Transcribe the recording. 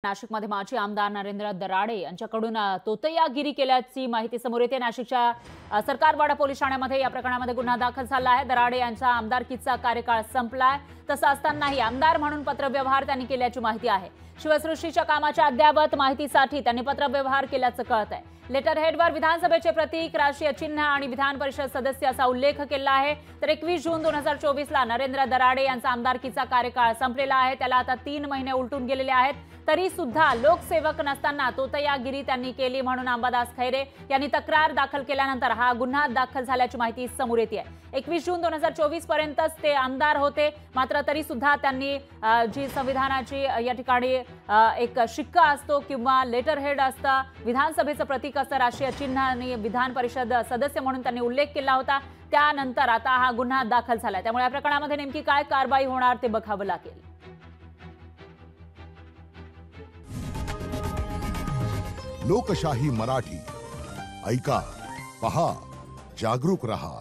नाशिकमध्ये माजी आमदार नरेंद्र दराडे यांच्याकडून तोतयागिरी केल्याची माहिती समोर येते। नाशिकच्या सरकारवाडा पोलीस ठाण्यामध्ये या प्रकरणामध्ये गुन्हा दाखल झाला आहे। दराडे यांचा आमदारकीचा कार्यकाळ संपलाय। तसं असतानाही आमदार म्हणून पत्रव्यवहार त्यांनी केल्याची माहिती आहे। शिवसृष्टीच्या कामाच्या अद्ययावत माहितीसाठी त्यांनी पत्रव्यवहार केल्याचं कळत आहे। लेटर हेडवर विधानसभेचे प्रतीक, राष्ट्रीय चिन्ह आणि विधान परिषद सदस्य असा उल्लेख केला आहे। तर 21 जून 2024 ला नरेंद्र दराडे यांचा आमदारकीचा कार्यकाळ संपलेला आहे। त्याला आता 3 महिने उलटून गेलेले आहेत। तरी सुद्धा लोकसेवक नसताना तोतयागिरी त्यांनी केली म्हणून अंबादास खैरे यांनी तक्रार दाखल केल्यानंतर हा गुन्हा दाखल झाल्याची माहिती समोर येते। 21 जून 2024 पर्यंतच ते आमदार होते, मात्र तरी सुद्धा त्यांनी जी संविधानाची या ठिकाणी एक शिक्का असतो किंवा लेटर हेड असतं, विधानसभेचं प्रतीक असतं, राष्ट्रीय चिन्ह आणि विधान परिषद सदस्य म्हणून त्यांनी उल्लेख केला होता। त्यानंतर आता हा गुन्हा दाखल झाला। त्यामुळे या प्रकरणामध्ये नेमकी काय कारवाई होणार ते बघावं लागेल। लोकशाही मराठी ऐका, पहा, जागरूक रहा।